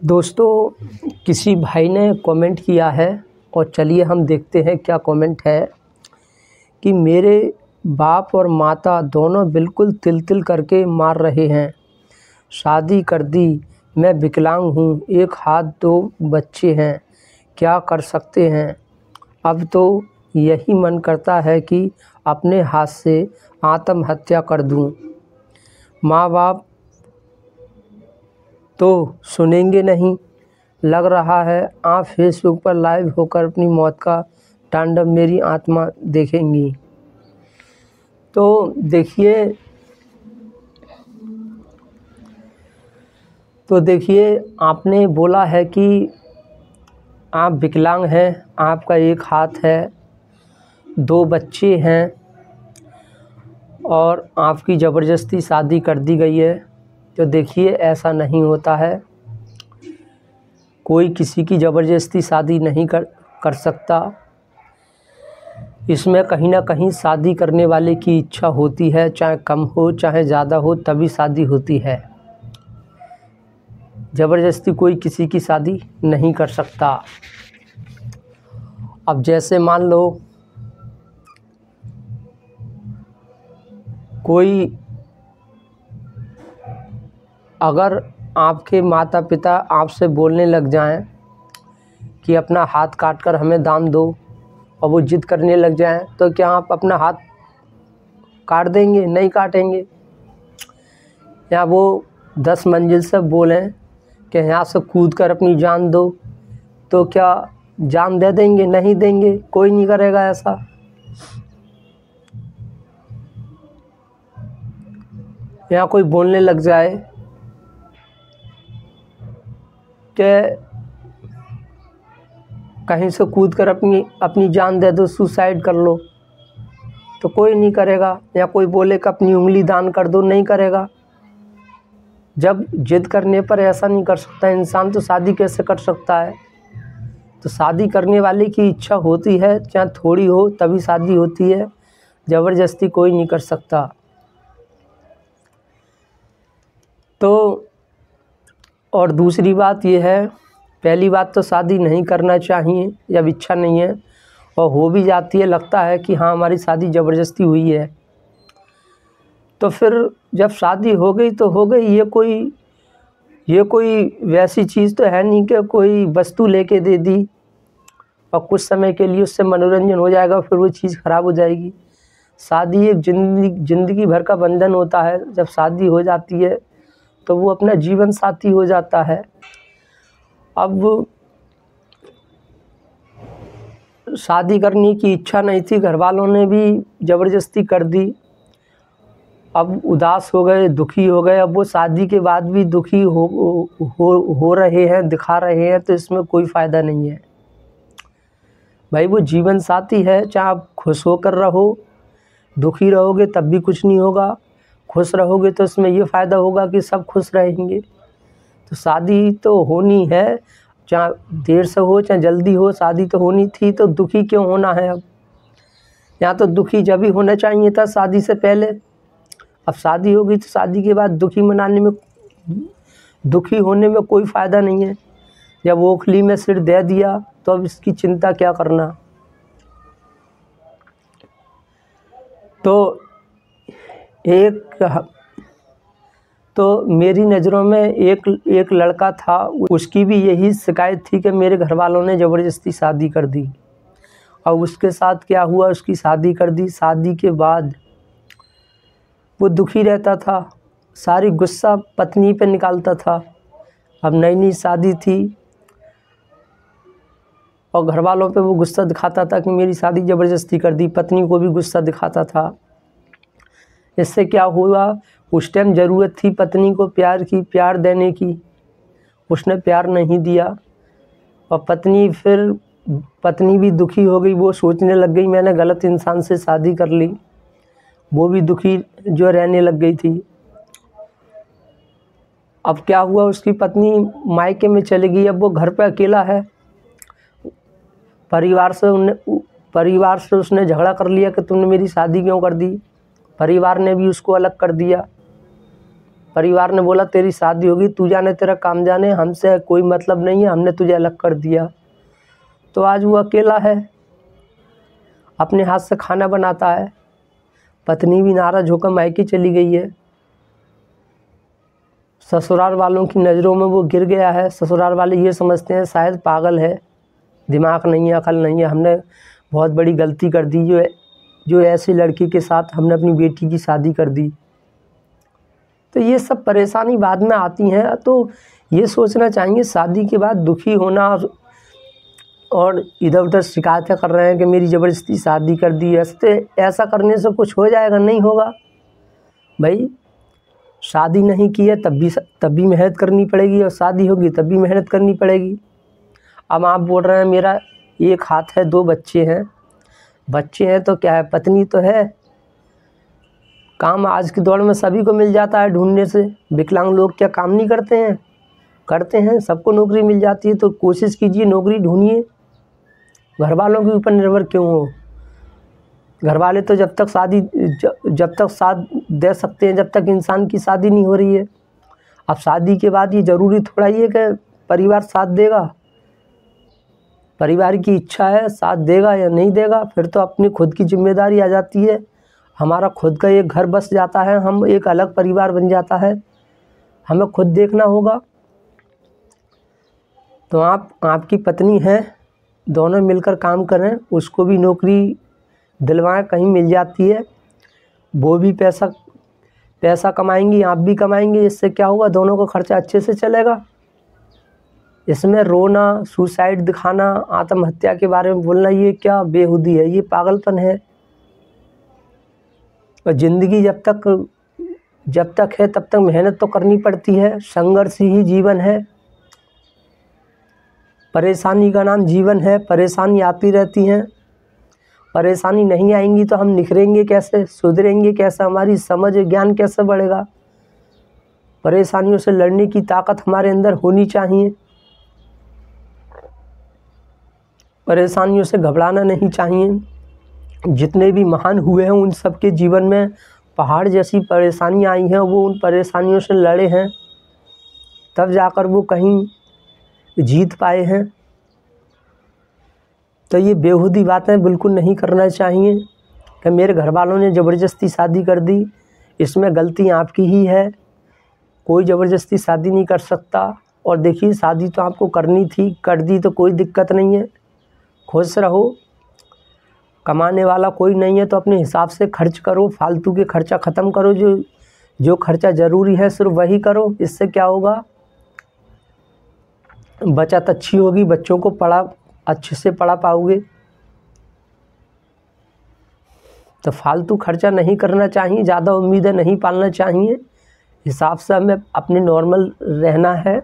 दोस्तों, किसी भाई ने कमेंट किया है और चलिए हम देखते हैं क्या कमेंट है कि मेरे बाप और माता दोनों बिल्कुल तिल-तिल करके मार रहे हैं। शादी कर दी, मैं विकलांग हूँ, एक हाथ दो बच्चे हैं, क्या कर सकते हैं। अब तो यही मन करता है कि अपने हाथ से आत्महत्या कर दूँ। माँ बाप तो सुनेंगे नहीं। लग रहा है आप फेसबुक पर लाइव होकर अपनी मौत का तांडव मेरी आत्मा देखेंगी। तो देखिए आपने बोला है कि आप विकलांग हैं, आपका एक हाथ है, 2 बच्चे हैं और आपकी ज़बरदस्ती शादी कर दी गई है। तो देखिए ऐसा नहीं होता है, कोई किसी की ज़बरदस्ती शादी नहीं कर सकता। इसमें कहीं ना कहीं शादी करने वाले की इच्छा होती है, चाहे कम हो चाहे ज़्यादा हो, तभी शादी होती है। ज़बरदस्ती कोई किसी की शादी नहीं कर सकता। अब जैसे मान लो कोई अगर आपके माता पिता आपसे बोलने लग जाएं कि अपना हाथ काट कर हमें दान दो और वो जिद करने लग जाएं, तो क्या आप अपना हाथ काट देंगे? नहीं काटेंगे। या वो 10 मंजिल से बोलें कि यहाँ से कूद कर अपनी जान दो, तो क्या जान दे देंगे? नहीं देंगे, कोई नहीं करेगा ऐसा। या कोई बोलने लग जाए कि कहीं से कूद कर अपनी जान दे दो, सुसाइड कर लो, तो कोई नहीं करेगा। या कोई बोले कि अपनी उंगली दान कर दो, नहीं करेगा। जब जिद करने पर ऐसा नहीं कर सकता इंसान, तो शादी कैसे कर सकता है? तो शादी करने वाले की इच्छा होती है, चाहे थोड़ी हो, तभी शादी होती है। ज़बरदस्ती कोई नहीं कर सकता। तो और दूसरी बात ये है, पहली बात तो शादी नहीं करना चाहिए जब इच्छा नहीं है, और हो भी जाती है, लगता है कि हाँ हमारी शादी ज़बरदस्ती हुई है, तो फिर जब शादी हो गई तो हो गई। ये कोई वैसी चीज़ तो है नहीं कि कोई वस्तु लेके दे दी और कुछ समय के लिए उससे मनोरंजन हो जाएगा, फिर वो चीज़ ख़राब हो जाएगी। शादी एक ज़िंदगी भर का बंधन होता है। जब शादी हो जाती है तो वो अपना जीवन साथी हो जाता है। अब शादी करने की इच्छा नहीं थी, घर वालों ने भी ज़बरदस्ती कर दी। अब उदास हो गए, दुखी हो गए। अब वो शादी के बाद भी दुखी हो रहे हैं, दिखा रहे हैं, तो इसमें कोई फ़ायदा नहीं है भाई। वो जीवन साथी है, चाहे आप खुश होकर रहो, दुखी रहोगे तब भी कुछ नहीं होगा, खुश रहोगे तो इसमें ये फ़ायदा होगा कि सब खुश रहेंगे। तो शादी तो होनी है, चाहे देर से हो चाहे जल्दी हो, शादी तो होनी थी। तो दुखी क्यों होना है? अब या तो दुखी जब भी होना चाहिए था शादी से पहले। अब शादी होगी तो शादी के बाद दुखी होने में कोई फ़ायदा नहीं है। जब ओखली में सिर दे दिया तो अब इसकी चिंता क्या करना। तो मेरी नज़रों में एक लड़का था, उसकी भी यही शिकायत थी कि मेरे घर वालों ने ज़बरदस्ती शादी कर दी। और उसके साथ क्या हुआ, उसकी शादी कर दी। शादी के बाद वो दुखी रहता था, सारी गुस्सा पत्नी पे निकालता था। अब नई शादी थी और घर वालों पे वो गुस्सा दिखाता था कि मेरी शादी ज़बरदस्ती कर दी, पत्नी को भी गुस्सा दिखाता था। इससे क्या हुआ, उस टाइम ज़रूरत थी पत्नी को प्यार की, प्यार देने की, उसने प्यार नहीं दिया। और पत्नी भी दुखी हो गई। वो सोचने लग गई मैंने गलत इंसान से शादी कर ली। वो भी दुखी जो रहने लग गई थी। अब क्या हुआ, उसकी पत्नी मायके में चली गई। अब वो घर पे अकेला है। परिवार से उसने झगड़ा कर लिया कि तुमने मेरी शादी क्यों कर दी। परिवार ने भी उसको अलग कर दिया। परिवार ने बोला तेरी शादी होगी, तू जाने तेरा काम जाने, हमसे कोई मतलब नहीं है, हमने तुझे अलग कर दिया। तो आज वो अकेला है, अपने हाथ से खाना बनाता है, पत्नी भी नाराज़ होकर मायके चली गई है, ससुराल वालों की नज़रों में वो गिर गया है। ससुराल वाले ये समझते हैं शायद पागल है, दिमाग नहीं है, अकल नहीं है, हमने बहुत बड़ी गलती कर दी जो ऐसी लड़की के साथ हमने अपनी बेटी की शादी कर दी। तो ये सब परेशानी बाद में आती हैं। तो ये सोचना चाहिए शादी के बाद दुखी होना और इधर उधर शिकायतें कर रहे हैं कि मेरी ज़बरदस्ती शादी कर दी, ऐसा करने से कुछ हो जाएगा? नहीं होगा भाई। शादी नहीं की है तब भी मेहनत करनी पड़ेगी, और शादी होगी तब भी मेहनत करनी पड़ेगी। अब आप बोल रहे हैं मेरा एक हाथ है, 2 बच्चे हैं। बच्चे हैं तो क्या है, पत्नी तो है। काम आज की दौड़ में सभी को मिल जाता है ढूंढने से। विकलांग लोग क्या काम नहीं करते हैं? करते हैं, सबको नौकरी मिल जाती है। तो कोशिश कीजिए, नौकरी ढूंढिए। घर वालों के ऊपर निर्भर क्यों हो? घर वाले तो जब तक साथ दे सकते हैं जब तक इंसान की शादी नहीं हो रही है। अब शादी के बाद ये ज़रूरी थोड़ा ही है कि परिवार साथ देगा। परिवार की इच्छा है, साथ देगा या नहीं देगा, फिर तो अपनी खुद की जिम्मेदारी आ जाती है। हमारा खुद का एक घर बस जाता है, हम एक अलग परिवार बन जाता है, हमें खुद देखना होगा। तो आपकी पत्नी है, दोनों मिलकर काम करें, उसको भी नौकरी दिलवाएं, कहीं मिल जाती है, वो भी पैसा कमाएंगी, आप भी कमाएंगे। इससे क्या होगा, दोनों का खर्चा अच्छे से चलेगा। इसमें रोना, सुसाइड दिखाना, आत्महत्या के बारे में बोलना, ये क्या बेहुदी है, ये पागलपन है। और ज़िंदगी जब तक है तब तक मेहनत तो करनी पड़ती है, संघर्ष ही जीवन है। परेशानी का नाम जीवन है, परेशानी आती रहती हैं। परेशानी नहीं आएंगी तो हम निखरेंगे कैसे, सुधरेंगे कैसे, हमारी समझ ज्ञान कैसे बढ़ेगा? परेशानियों से लड़ने की ताकत हमारे अंदर होनी चाहिए। परेशानियों से घबराना नहीं चाहिए। जितने भी महान हुए हैं उन सब के जीवन में पहाड़ जैसी परेशानी आई हैं, वो उन परेशानियों से लड़े हैं, तब जाकर वो कहीं जीत पाए हैं। तो ये बेहुदी बातें बिल्कुल नहीं करना चाहिए कि मेरे घर वालों ने ज़बरदस्ती शादी कर दी, इसमें गलती आपकी ही है। कोई ज़बरदस्ती शादी नहीं कर सकता। और देखिए, शादी तो आपको करनी थी, कर दी तो कोई दिक्कत नहीं है, खुश रहो। कमाने वाला कोई नहीं है तो अपने हिसाब से खर्च करो, फालतू के खर्चा ख़त्म करो। जो खर्चा ज़रूरी है सिर्फ वही करो। इससे क्या होगा, बचत अच्छी होगी, बच्चों को अच्छे से पढ़ा पाओगे। तो फालतू खर्चा नहीं करना चाहिए, ज़्यादा उम्मीदें नहीं पालना चाहिए। हिसाब से हमें अपने नॉर्मल रहना है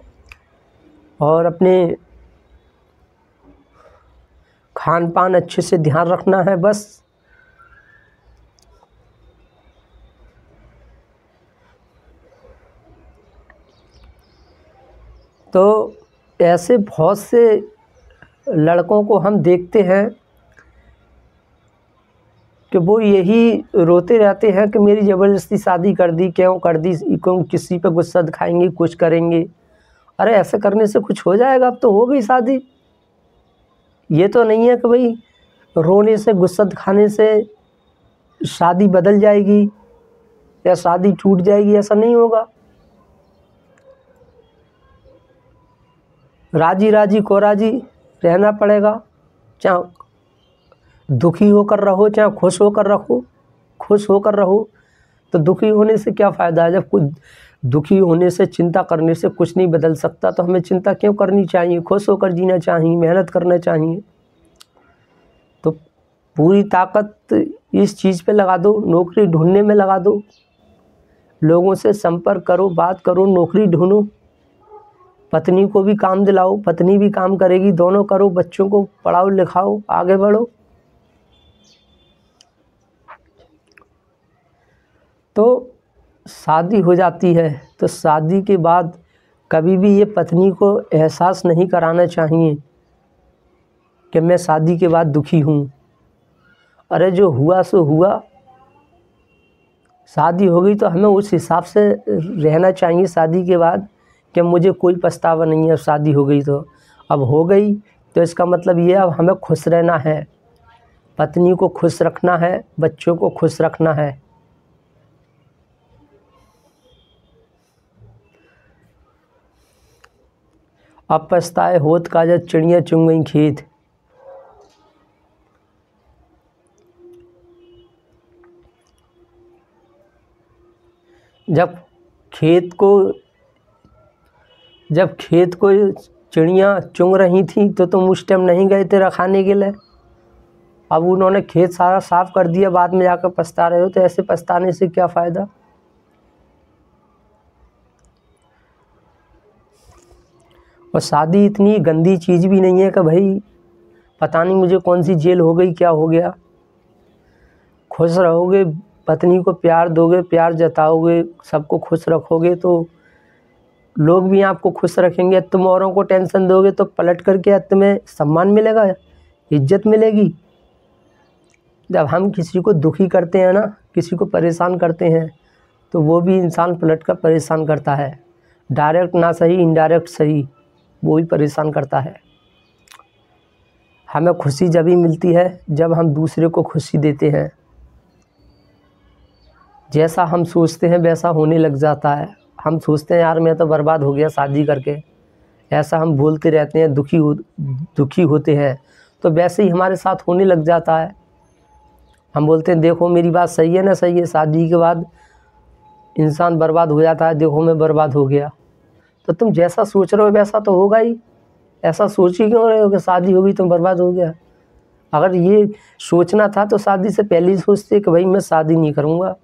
और अपने खान पान अच्छे से ध्यान रखना है बस। तो ऐसे बहुत से लड़कों को हम देखते हैं कि वो यही रोते रहते हैं कि मेरी ज़बरदस्ती शादी कर दी, क्यों कर दी, क्यों किसी पे गुस्सा दिखाएंगे, कुछ करेंगे। अरे ऐसे करने से कुछ हो जाएगा? अब तो हो गई शादी। ये तो नहीं है कि भाई रोने से, गुस्सा दिखाने से शादी बदल जाएगी या शादी टूट जाएगी, ऐसा नहीं होगा। राजी राजी को राजी रहना पड़ेगा। चाहे दुखी होकर रहो, चाहे खुश होकर रहो। खुश होकर रहो तो दुखी होने से क्या फ़ायदा है? जब कुछ दुखी होने से, चिंता करने से कुछ नहीं बदल सकता, तो हमें चिंता क्यों करनी चाहिए? खुश होकर जीना चाहिए, मेहनत करना चाहिए। तो पूरी ताकत इस चीज़ पे लगा दो, नौकरी ढूंढने में लगा दो। लोगों से संपर्क करो, बात करो, नौकरी ढूंढो। पत्नी को भी काम दिलाओ, पत्नी भी काम करेगी, दोनों करो। बच्चों को पढ़ाओ लिखाओ, आगे बढ़ो। तो शादी हो जाती है तो शादी के बाद कभी भी ये पत्नी को एहसास नहीं कराना चाहिए कि मैं शादी के बाद दुखी हूँ। अरे जो हुआ सो हुआ, शादी हो गई तो हमें उस हिसाब से रहना चाहिए शादी के बाद कि मुझे कोई पछतावा नहीं है। शादी हो गई तो अब हो गई, तो इसका मतलब ये अब हमें खुश रहना है, पत्नी को खुश रखना है, बच्चों को खुश रखना है। अब पछताए होत का जब चिड़िया चुन गई खेत। जब खेत को चिड़िया चुंग रही थी तो तुम उस टाइम नहीं गए थे रखाने के लिए। अब उन्होंने खेत सारा साफ कर दिया, बाद में जाकर पछता रहे हो, तो ऐसे पछताने से क्या फ़ायदा। और शादी इतनी गंदी चीज़ भी नहीं है कि भाई पता नहीं मुझे कौन सी जेल हो गई, क्या हो गया। खुश रहोगे, पत्नी को प्यार दोगे, प्यार जताओगे, सबको खुश रखोगे तो लोग भी आपको खुश रखेंगे। तुम औरों को टेंशन दोगे तो पलट करके तुम्हें सम्मान मिलेगा, इज्जत मिलेगी। जब हम किसी को दुखी करते हैं ना, किसी को परेशान करते हैं, तो वो भी इंसान पलट कर परेशान करता है। डायरेक्ट ना सही, इनडायरेक्ट सही, वो भी परेशान करता है। हमें खुशी जब ही मिलती है जब हम दूसरे को खुशी देते हैं। जैसा हम सोचते हैं वैसा होने लग जाता है। हम सोचते हैं यार मैं तो बर्बाद हो गया शादी करके, ऐसा हम बोलते रहते हैं, दुखी होते हैं, तो वैसे ही हमारे साथ होने लग जाता है। हम बोलते हैं देखो मेरी बात सही है ना, सही है। शादी के बाद इंसान बर्बाद हो जाता है, देखो मैं बर्बाद हो गया। तो तुम जैसा सोच रहे हो वैसा तो होगा ही। ऐसा सोच ही क्यों रहे हो कि शादी हो गई तुम बर्बाद हो गया। अगर ये सोचना था तो शादी से पहले ही सोचते कि भाई मैं शादी नहीं करूँगा,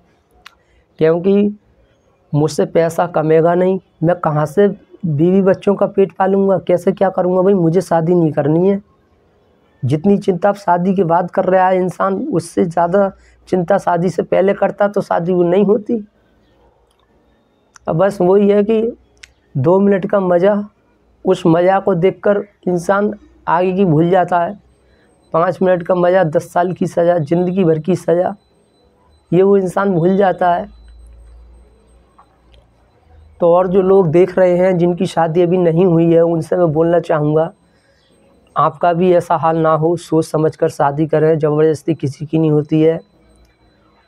क्योंकि मुझसे पैसा कमेगा नहीं, मैं कहाँ से बीवी बच्चों का पेट पालूंगा, कैसे क्या करूँगा। भाई मुझे शादी नहीं करनी है। जितनी चिंता आप शादी के बाद कर रहा है इंसान, उससे ज़्यादा चिंता शादी से पहले करता तो शादी वो नहीं होती। अब बस वही है कि 2 मिनट का मज़ा, उस मज़ा को देखकर इंसान आगे की भूल जाता है। 5 मिनट का मज़ा, 10 साल की सज़ा, ज़िंदगी भर की सज़ा, ये वो इंसान भूल जाता है। तो और जो लोग देख रहे हैं जिनकी शादी अभी नहीं हुई है, उनसे मैं बोलना चाहूँगा आपका भी ऐसा हाल ना हो, सोच समझकर शादी करें। ज़बरदस्ती किसी की नहीं होती है।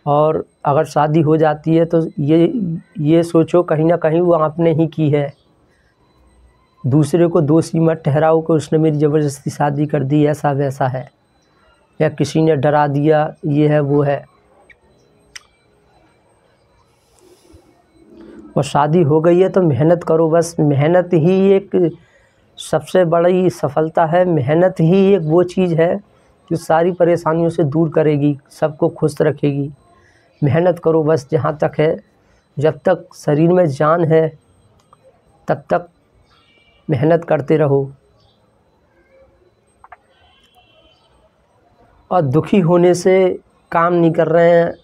और अगर शादी हो जाती है तो ये सोचो कहीं ना कहीं वो आपने ही की है। दूसरे को दोषी मत ठहराओ कि उसने मेरी ज़बरदस्ती शादी कर दी, ऐसा वैसा है, या किसी ने डरा दिया, ये है वो है। और शादी हो गई है तो मेहनत करो, बस मेहनत ही एक सबसे बड़ी सफलता है। मेहनत ही एक वो चीज़ है जो सारी परेशानियों से दूर करेगी, सबको खुश रखेगी। मेहनत करो बस, जहाँ तक है, जब तक शरीर में जान है तब तक मेहनत करते रहो। और दुखी होने से काम नहीं कर रहे हैं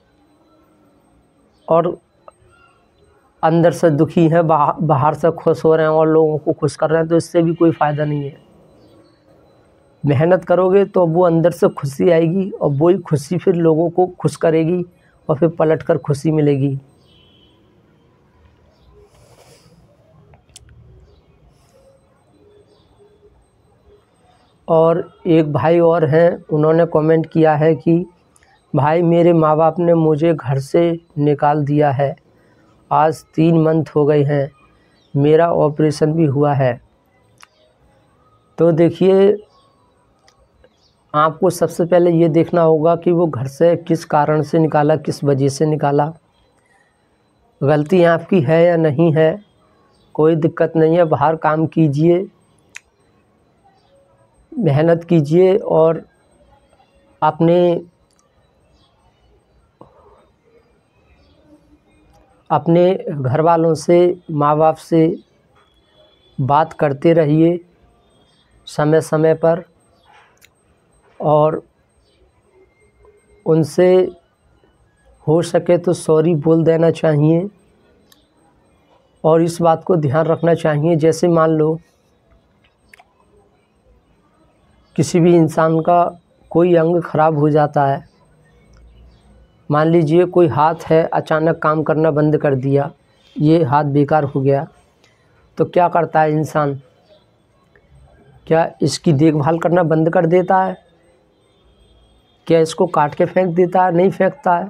और अंदर से दुखी हैं, बाहर से खुश हो रहे हैं और लोगों को खुश कर रहे हैं, तो इससे भी कोई फ़ायदा नहीं है। मेहनत करोगे तो वो अंदर से खुशी आएगी और वही खुशी फिर लोगों को खुश करेगी और फिर पलटकर खुशी मिलेगी। और एक भाई और हैं, उन्होंने कमेंट किया है कि भाई मेरे माँ बाप ने मुझे घर से निकाल दिया है, आज 3 मंथ हो गए हैं, मेरा ऑपरेशन भी हुआ है। तो देखिए, आपको सबसे पहले ये देखना होगा कि वो घर से किस कारण से निकाला, किस वजह से निकाला। गलती आपकी है या नहीं है, कोई दिक्कत नहीं है। बाहर काम कीजिए, मेहनत कीजिए और अपने घर वालों से, माँ बाप से बात करते रहिए समय समय पर, और उनसे हो सके तो सॉरी बोल देना चाहिए। और इस बात को ध्यान रखना चाहिए, जैसे मान लो किसी भी इंसान का कोई अंग खराब हो जाता है मान लीजिए कोई हाथ है अचानक काम करना बंद कर दिया, ये हाथ बेकार हो गया, तो क्या करता है इंसान? क्या इसकी देखभाल करना बंद कर देता है? क्या इसको काट के फेंक देता है? नहीं फेंकता है।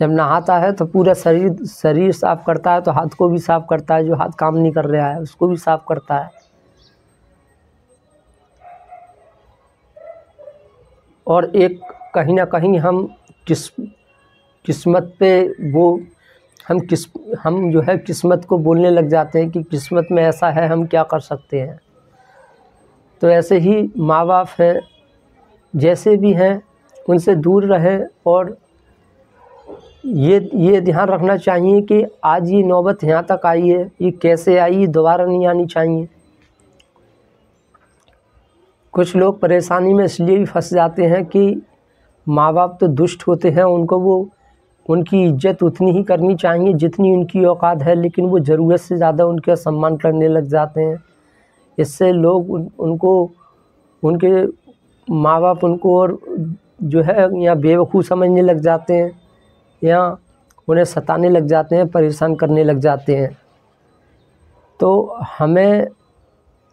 जब नहाता है तो पूरा शरीर साफ़ करता है, तो हाथ को भी साफ़ करता है, जो हाथ काम नहीं कर रहा है उसको भी साफ़ करता है। और एक कहीं ना कहीं हम किस्मत पे वो हम जो है किस्मत को बोलने लग जाते हैं कि किस्मत में ऐसा है, हम क्या कर सकते हैं। तो ऐसे ही माँ बाप हैं, जैसे भी हैं उनसे दूर रहें। और ये ध्यान रखना चाहिए कि आज ये नौबत यहाँ तक आई है, ये कैसे आई, ये दोबारा नहीं आनी चाहिए। कुछ लोग परेशानी में इसलिए भी फंस जाते हैं कि माँ बाप तो दुष्ट होते हैं, उनकी इज्जत उतनी ही करनी चाहिए जितनी उनकी औकात है, लेकिन वो ज़रूरत से ज़्यादा उनका सम्मान करने लग जाते हैं। इससे लोग उनके माँ बाप उनको और जो है या बेवकूफ़ समझने लग जाते हैं, या उन्हें सताने लग जाते हैं, परेशान करने लग जाते हैं। तो हमें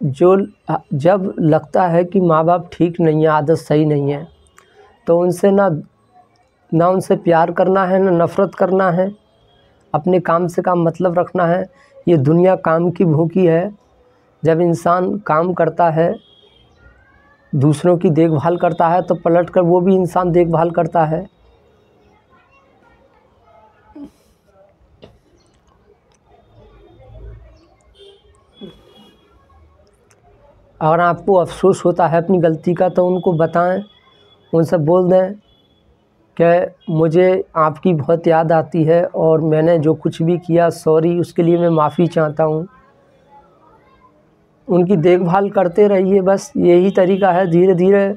जब लगता है कि माँ बाप ठीक नहीं है, आदत सही नहीं है, तो उनसे ना उनसे प्यार करना है, ना नफ़रत करना है। अपने काम से काम मतलब रखना है। ये दुनिया काम की भूखी है। जब इंसान काम करता है, दूसरों की देखभाल करता है, तो पलटकर वो भी इंसान देखभाल करता है। अगर आपको अफसोस होता है अपनी गलती का, तो उनको बताएं, उनसे बोल दें कि मुझे आपकी बहुत याद आती है और मैंने जो कुछ भी किया सॉरी, उसके लिए मैं माफ़ी चाहता हूँ। उनकी देखभाल करते रहिए, बस यही तरीका है। धीरे धीरे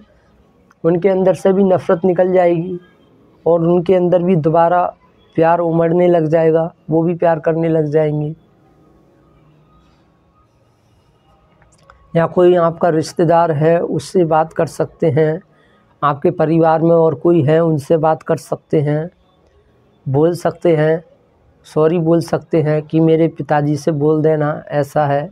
उनके अंदर से भी नफ़रत निकल जाएगी और उनके अंदर भी दोबारा प्यार उमड़ने लग जाएगा, वो भी प्यार करने लग जाएंगे। या कोई आपका रिश्तेदार है, उससे बात कर सकते हैं। आपके परिवार में और कोई है, उनसे बात कर सकते हैं, बोल सकते हैं, सॉरी बोल सकते हैं कि मेरे पिताजी से बोल देना ऐसा है,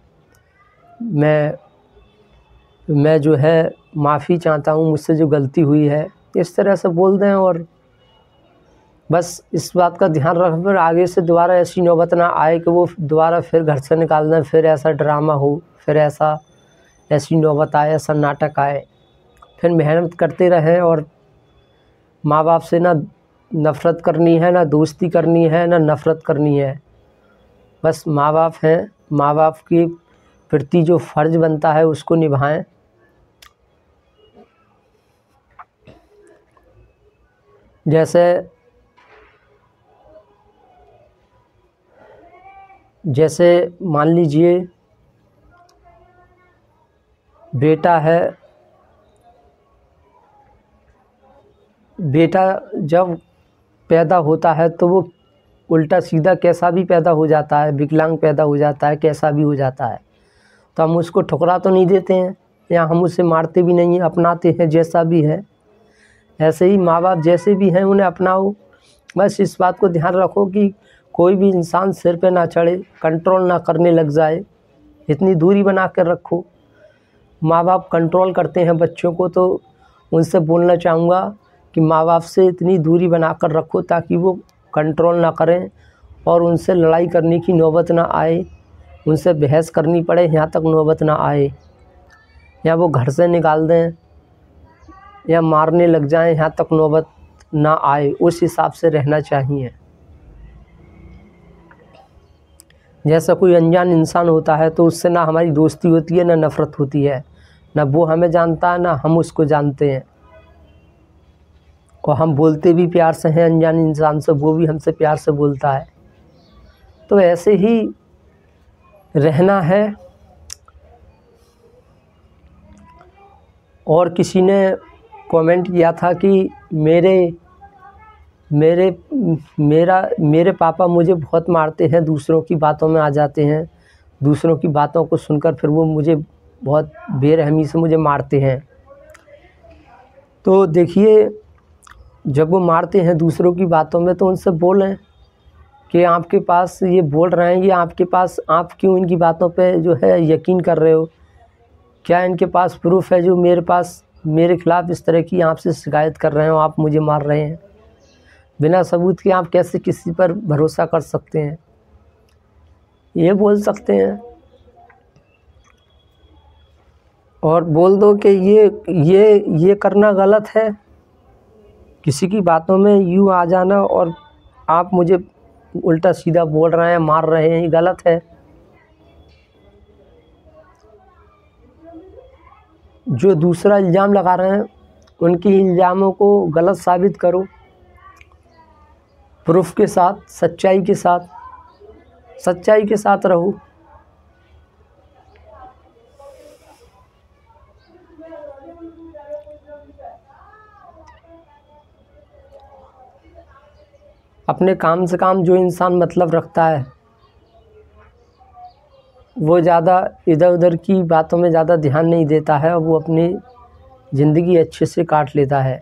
मैं जो है माफ़ी चाहता हूँ, मुझसे जो गलती हुई है, इस तरह से बोल दें। और बस इस बात का ध्यान रखें, फिर आगे से दोबारा ऐसी नौबत ना आए कि वो दोबारा फिर घर से निकाल दें, फिर ऐसा ड्रामा हो, फिर ऐसी नौबत आए, ऐसा नाटक आए। फिर मेहनत करते रहें और माँ बाप से ना नफ़रत करनी है, ना दोस्ती करनी है, ना नफ़रत करनी है। बस माँ बाप हैं, माँ बाप के प्रति जो फ़र्ज़ बनता है उसको निभाएं। जैसे मान लीजिए बेटा है, बेटा जब पैदा होता है तो वो उल्टा सीधा कैसा भी पैदा हो जाता है, विकलांग पैदा हो जाता है, कैसा भी हो जाता है, तो हम उसको ठुकरा तो नहीं देते हैं या हम उसे मारते भी नहीं हैं, अपनाते हैं जैसा भी है। ऐसे ही माँ बाप जैसे भी हैं उन्हें अपनाओ। बस इस बात को ध्यान रखो कि कोई भी इंसान सिर पे ना चढ़े, कंट्रोल ना करने लग जाए, इतनी दूरी बना कर रखो। माँ बाप कंट्रोल करते हैं बच्चों को, तो उनसे बोलना चाहूँगा कि माँ बाप से इतनी दूरी बना कर रखो ताकि वो कंट्रोल ना करें और उनसे लड़ाई करने की नौबत ना आए, उनसे बहस करनी पड़े, यहाँ तक नौबत ना आए, या वो घर से निकाल दें या मारने लग जाएं, यहाँ तक नौबत ना आए। उस हिसाब से रहना चाहिए। जैसा कोई अनजान इंसान होता है तो उससे ना हमारी दोस्ती होती है, ना नफ़रत होती है, ना वो हमें जानता है, ना हम उसको जानते हैं। और हम बोलते भी प्यार से हैं अनजान इंसान से, वो भी हमसे प्यार से बोलता है। तो ऐसे ही रहना है। और किसी ने कमेंट किया था कि मेरे पापा मुझे बहुत मारते हैं, दूसरों की बातों में आ जाते हैं, दूसरों की बातों को सुनकर फिर वो मुझे बहुत बेरहमी से मुझे मारते हैं। तो देखिए, जब वो मारते हैं दूसरों की बातों में तो उनसे बोलें कि आपके पास ये बोल रहे हैं, ये आपके पास, आप क्यों इनकी बातों पे जो है यकीन कर रहे हो? क्या इनके पास प्रूफ है जो मेरे ख़िलाफ़ इस तरह की आपसे शिकायत कर रहे हो, आप मुझे मार रहे हैं? बिना सबूत के आप कैसे किसी पर भरोसा कर सकते हैं? ये बोल सकते हैं। और बोल दो कि ये करना गलत है, किसी की बातों में यूँ आ जाना और आप मुझे उल्टा सीधा बोल रहे हैं, मार रहे हैं, ये गलत है। जो दूसरा इल्ज़ाम लगा रहे हैं उनके इल्ज़ामों को गलत साबित करो, प्रूफ के साथ, सच्चाई के साथ रहो। अपने काम से काम जो इंसान मतलब रखता है वो ज़्यादा इधर उधर की बातों में ज़्यादा ध्यान नहीं देता है और वो अपनी ज़िंदगी अच्छे से काट लेता है।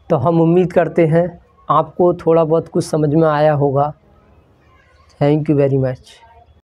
तो हम उम्मीद करते हैं आपको थोड़ा बहुत कुछ समझ में आया होगा। Thank you very much.